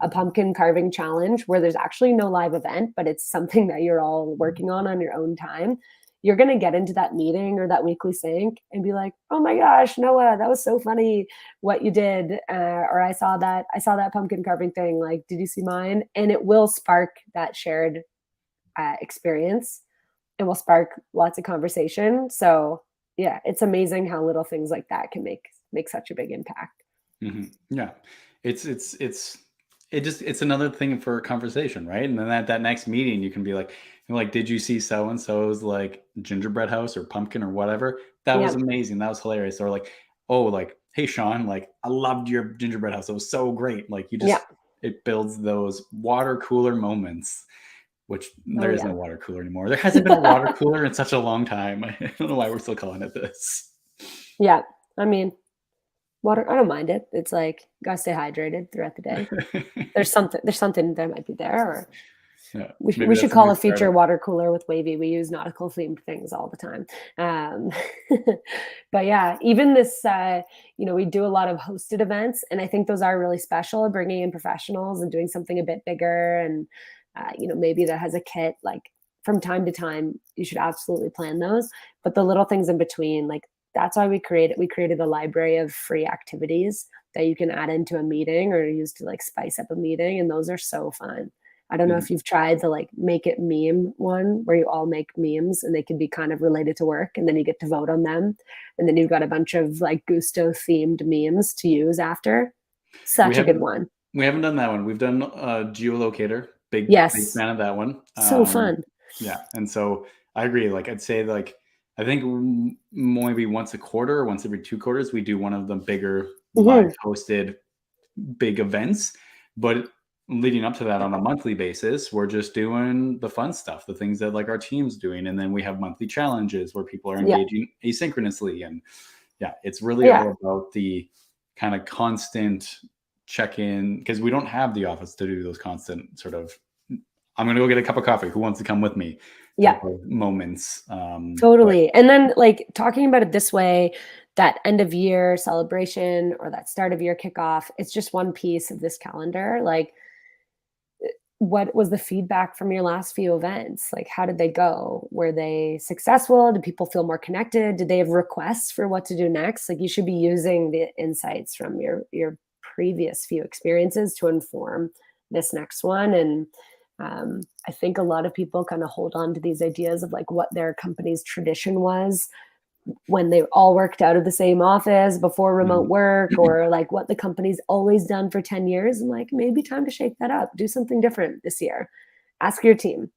a pumpkin carving challenge where there's actually no live event, but it's something that you're all working on your own time. You're going to get into that meeting or that weekly sync and be like, "Oh my gosh, Noah, that was so funny what you did," or I saw that pumpkin carving thing. Like, did you see mine? And it will spark that shared experience. It will spark lots of conversation. So yeah, it's amazing how little things like that can make such a big impact. Yeah, it's another thing for a conversation, right? And then at that next meeting, you can be like, did you see so and so's like gingerbread house or pumpkin or whatever? That was Yeah, amazing. That was hilarious. Or like, oh, like, hey Sean, like I loved your gingerbread house. It was so great. Like yeah, it builds those water cooler moments, which oh there is no yeah, water cooler anymore. There hasn't been a water cooler in such a long time. I don't know why we're still calling it this. yeah. I mean, water. I don't mind it. It's like gotta stay hydrated throughout the day. There's something that might be there, or Yeah, we maybe should that's a call new a feature startup. water cooler with Wavy. We use nautical themed things all the time. Um, but yeah, even this, we do a lot of hosted events, and I think those are really special, bringing in professionals and doing something a bit bigger, and maybe that has a kit. Like from time to time, you should absolutely plan those. But the little things in between, like that's why we created a library of free activities that you can add into a meeting or use to like spice up a meeting, and those are so fun. I don't know Mhm. if you've tried the like make it meme one where you all make memes and they can be kind of related to work and then you get to vote on them. And then you've got a bunch of like Guusto themed memes to use after. We Such a good haven't one. we haven't done that one. We've done geolocator. Big Yes. fan of that one. So fun. Yeah, and so I agree. Like I'd say, like I think maybe once a quarter or once every 2 quarters, we do one of the bigger live Hmm. hosted big events. But leading up to that on a monthly basis, we're just doing the fun stuff, the things that like our team's doing, and then we have monthly challenges where people are Yeah. engaging asynchronously. And yeah, it's really Yeah. all about the kind of constant check in because we don't have the office to do those constant sort of I'm going to go get a cup of coffee. Who wants to come with me? Type Yeah. of moments. But Totally. And then like talking about it this way, that end of year celebration or that start of year kickoff, it's just one piece of this calendar. Like what was the feedback from your last few events? Like, how did they go? Were they successful? Did people feel more connected? Did they have requests for what to do next? Like, you should be using the insights from your previous few experiences to inform this next one. And I think a lot of people kind of hold on to these ideas of like what their company's tradition was when they all worked out of the same office before remote Mhm. work, or like what the company's always done for 10 years, and like maybe time to shake that up, do something different this year. Ask your team,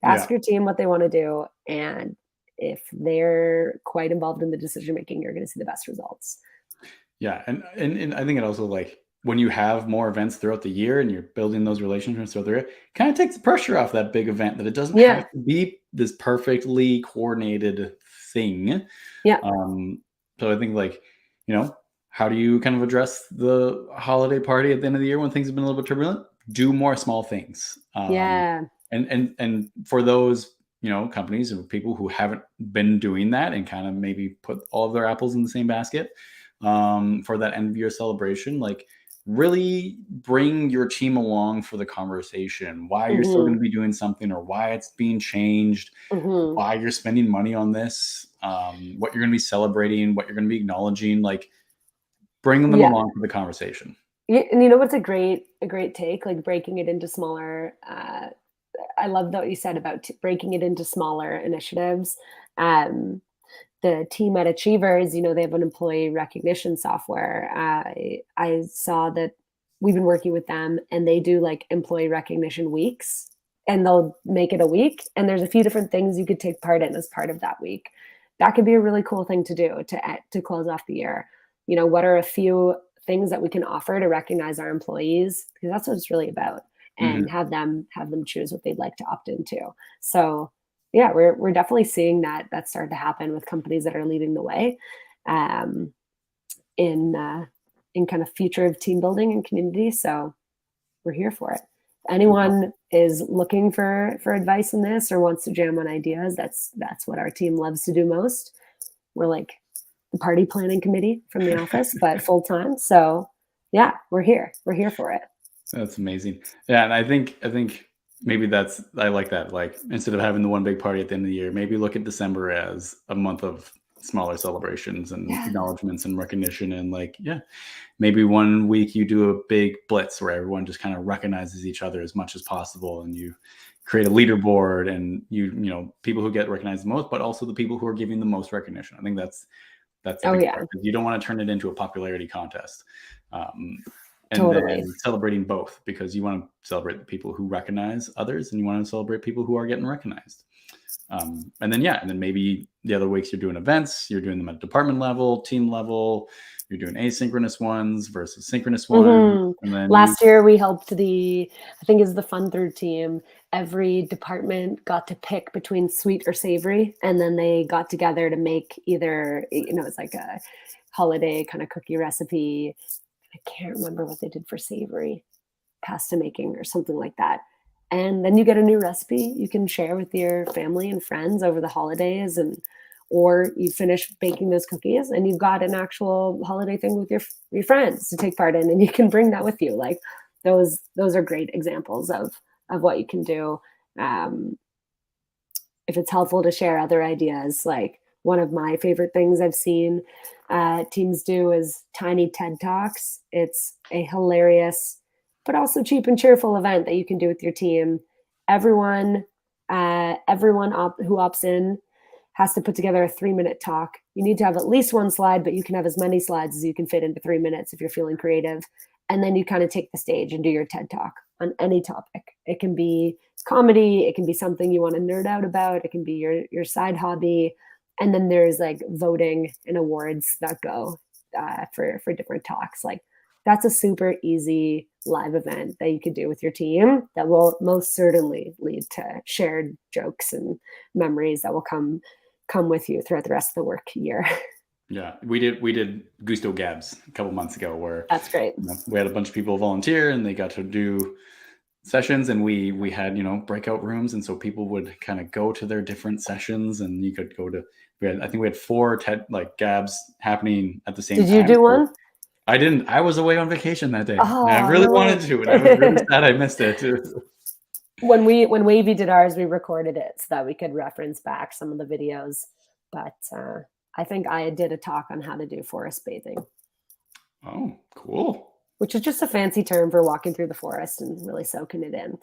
Yeah. ask your team what they want to do, and if they're quite involved in the decision making, you're going to see the best results. Yeah, and I think it also, like, when you have more events throughout the year and you're building those relationships throughout the year, kind of takes the pressure off that big event, that it doesn't have Yeah, to be this perfectly coordinated thing. yeah, Um, so I think, like, you know, how do you kind of address the holiday party at the end of the year when things have been a little bit turbulent? Do more small things. yeah. And for those, companies or people who haven't been doing that and kind of maybe put all of their apples in the same basket, for that end of year celebration, like, really bring your team along for the conversation, why you're still going Hmm. to be doing something, or why it's being changed, Hmm. why you're spending money on this, what you're going to be celebrating, what you're going to be acknowledging. Like, bring them Yeah. along for the conversation. And you know what's a great take, like breaking it into smaller. I love what you said about breaking it into smaller initiatives. Um, the team at Achievers, they have an employee recognition software. I saw that we've been working with them, and they do like employee recognition weeks, and they'll make it a week. And there's a few different things you could take part in as part of that week. That could be a really cool thing to do to close off the year. What are a few things that we can offer to recognize our employees? Because that's what it's really about, and Mhm. have them choose what they'd like to opt into. So yeah, we're definitely seeing that start to happen with companies that are leading the way, um, in in kind of future of team building and community. So we're here for it. If Wow. anyone is looking for advice in this or wants to jam on ideas, that's what our team loves to do most. We're like the party planning committee from the office, but full time. So yeah, we're here. We're here for it. That's amazing. Yeah, and I think maybe I like that. Like, instead of having the one big party at the end of the year, maybe look at December as a month of smaller celebrations and Yeah. acknowledgments and recognition. And, like, yeah, maybe one week you do a big blitz where everyone just kind of recognizes each other as much as possible, and you create a leaderboard, and people who get recognized the most, but also the people who are giving the most recognition. I think that's the Oh big yeah, part. You don't want to turn it into a popularity contest. And totally. then celebrating both, because you want to celebrate the people who recognize others, and you want to celebrate people who are getting recognized. And then maybe the other weeks you're doing events, you're doing them at department level, team level, you're doing asynchronous ones versus synchronous ones, Hmm. and then you Last year we helped I think it's the Fun Third team. Every department got to pick between sweet or savory, and then they got together to make either, it's like a holiday kind of cookie recipe. I can't remember what they did for savory, pasta making or something like that. And then you get a new recipe you can share with your family and friends over the holidays, and or you finish baking those cookies and you've got an actual holiday thing with your friends to take part in, and you can bring that with you. Like, those are great examples of what you can do. Um, if it's helpful to share other ideas, like one of my favorite things I've seen teams do is tiny TED Talks. It's a hilarious, but also cheap and cheerful event that you can do with your team. Everyone, who opts in has to put together a 3-minute talk. You need to have at least one slide, but you can have as many slides as you can fit into 3 minutes if you're feeling creative. And then you kind of take the stage and do your TED Talk on any topic. It can be comedy, it can be something you want to nerd out about, it can be your side hobby. And then there's like voting and awards that go for different talks. Like, that's a super easy live event that you could do with your team that will most certainly lead to shared jokes and memories that will come with you throughout the rest of the work year. Yeah, we did Guusto Gabs a couple months ago, where That's great. we had a bunch of people volunteer, and they got to do sessions, and we had breakout rooms, and so people would kind of go to their different sessions, and you could go to I think we had four TED like Gabs happening at the same Did you time. do So one? I didn't. I was away on vacation that day, and I Oh really wanted no. to, and I was really sad I missed it. When Wavy did ours, we recorded it so that we could reference back some of the videos. But I think I did a talk on how to do forest bathing, Oh, cool. which is just a fancy term for walking through the forest and really soaking it in.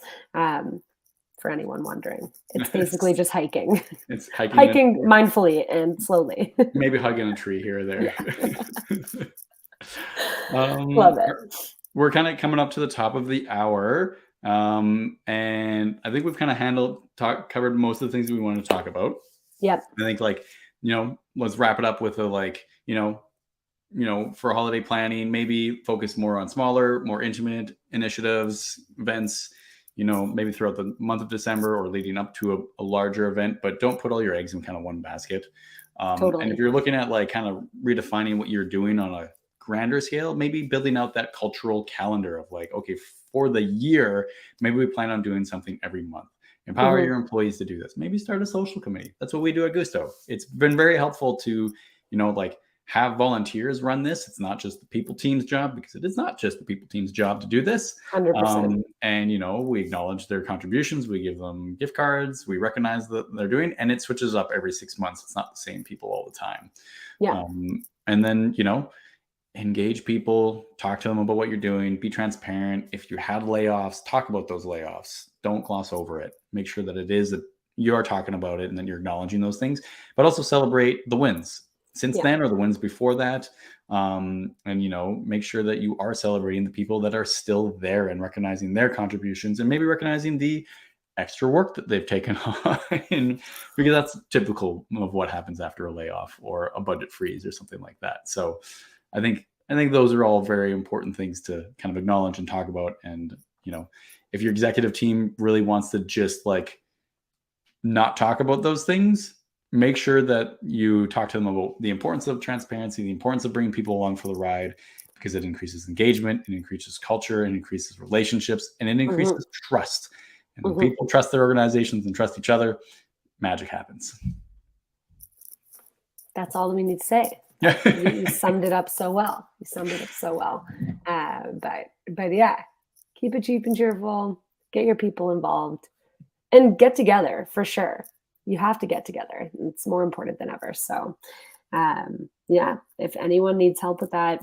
For anyone wondering, it's basically just hiking, It's hiking and hiking mindfully and slowly. maybe hugging a tree here or there. Yeah, um, love it. we're kind of coming up to the top of the hour. And I think we've kind of covered most of the things we wanted to talk about. Yep. I think let's wrap it up with for holiday planning, maybe focus more on smaller, more intimate initiatives, events, maybe throughout the month of December or leading up to a larger event, but don't put all your eggs in kind of one basket. And if Totally. you're looking at kind of redefining what you're doing on a grander scale, maybe building out that cultural calendar of okay, for the year, maybe we plan on doing something every month. Empower Mm-hmm. your employees to do this. Maybe start a social committee. That's what we do at Guusto. It's been very helpful to, have volunteers run this. It's not just the people team's job, because it is not just the people team's job to do this. 100%. And we acknowledge their contributions. We give them gift cards. We recognize that they're doing, and it switches up every 6 months. It's not the same people all the time. Yeah. And then engage people, talk to them about what you're doing, be transparent. If you had layoffs, talk about those layoffs. Don't gloss over it. Make sure that it is that you are talking about it and then you're acknowledging those things, but also celebrate the wins since Yeah. then or the wins before that. And make sure that you are celebrating the people that are still there and recognizing their contributions, and maybe recognizing the extra work that they've taken on, because that's typical of what happens after a layoff or a budget freeze or something like that. So I think those are all very important things to kind of acknowledge and talk about. And if your executive team really wants to just not talk about those things, make sure that you talk to them about the importance of transparency, the importance of bringing people along for the ride, because it increases engagement, it increases culture, it increases relationships, and it increases Mm-hmm. trust. And when Mm-hmm. people trust their organizations and trust each other, magic happens. That's all we need to say. You summed it up so well. But yeah, keep it cheap and cheerful. Get your people involved, and get together for sure. You have to get together. It's more important than ever. So, yeah, if anyone needs help with that,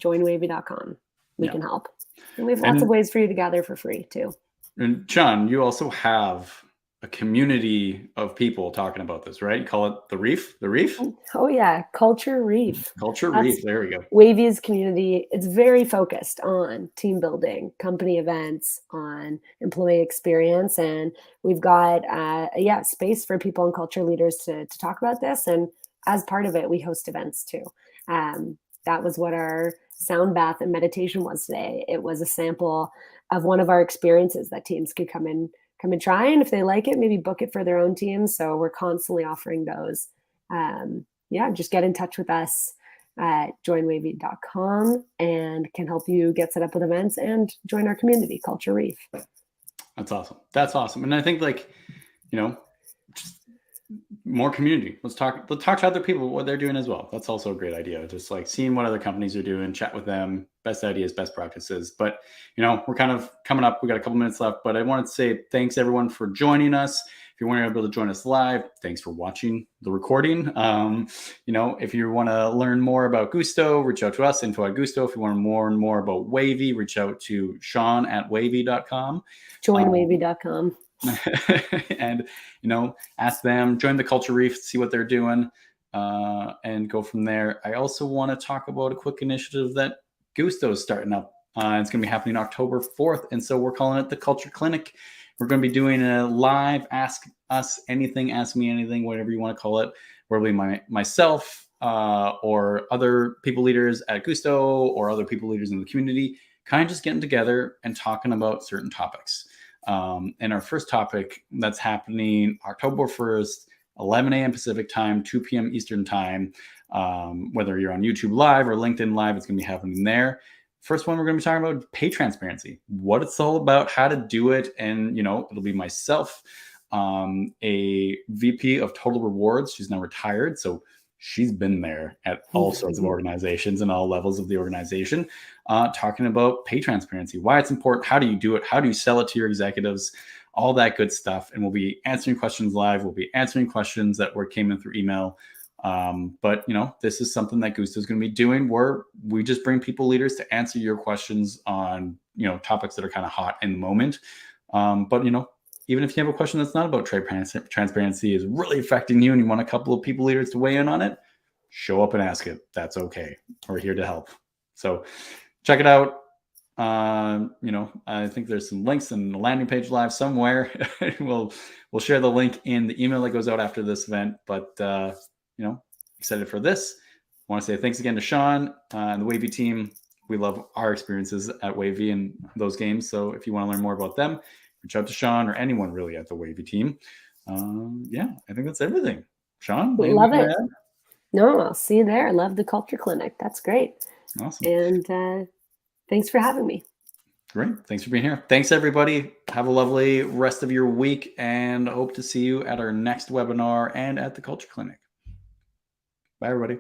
joinwavy.com. We can help. And we have lots of ways for you to gather for free too. And Shawn, you also have a community of people talking about this, right? You call it the Reef? The Reef? Oh yeah, Culture Reef. Reef. There we go. Wavy's community. It's very focused on team building, company events, on employee experience, and we've got space for people and culture leaders to talk about this. And as part of it, we host events too. That was what our sound bath and meditation was today. It was a sample of one of our experiences that teams could come and try, and if they like it, maybe book it for their own teams. So we're constantly offering those. Just get in touch with us at joinwavy.com and can help you get set up with events and join our community, Culture Reef. That's awesome. And I think just more community. Let's talk to other people, what they're doing as well. That's also a great idea. Just seeing what other companies are doing, chat with them, best ideas, best practices. But we're kind of coming up. We got a couple minutes left, but I wanted to say thanks everyone for joining us. If you weren't able to join us live, thanks for watching the recording. If you want to learn more about Guusto, reach out to us, info@Guusto. If you want to learn more about Wavy, reach out to Shawn at wavy.com. Joinwavy.com. And ask them, join the Culture Reef, see what they're doing, and go from there. I also want to talk about a quick initiative that Guusto is starting up. It's going to be happening October 4th, and so we're calling it the Culture Clinic. We're going to be doing a live ask us anything, ask me anything, whatever you want to call it, where it'll be myself or other people leaders at Guusto or other people leaders in the community, kind of just getting together and talking about certain topics. And our first topic that's happening October 1st, 11 a.m. Pacific time, 2 p.m. Eastern time. Whether you're on YouTube Live or LinkedIn Live, it's going to be happening there. First one, we're going to be talking about pay transparency, what it's all about, how to do it. And, it'll be myself, a VP of Total Rewards. She's now retired. So She's been there at all sorts of organizations and all levels of the organization, talking about pay transparency, why it's important, how do you do it, how do you sell it to your executives, all that good stuff. And we'll be answering questions live. We'll be answering questions that came in through email. But this is something that Guusto is going to be doing, where we just bring people leaders to answer your questions on topics that are kind of hot in the moment. But even if you have a question that's not about trade transparency, is really affecting you, and you want a couple of people leaders to weigh in on it, show up and ask it. That's okay. We're here to help. So check it out. I think there's some links in the landing page live somewhere. we'll share the link in the email that goes out after this event. But excited for this. I want to say thanks again to Shawn and the Wavy team. We love our experiences at Wavy and those games. So if you want to learn more about them, reach out to Shawn or anyone really at the Wavy team. I think that's everything. Shawn, love it. No, I'll see you there. I love the culture clinic. That's great. Awesome. And thanks for having me. Great. Thanks for being here. Thanks, everybody. Have a lovely rest of your week, and hope to see you at our next webinar and at the Culture Clinic. Bye, everybody.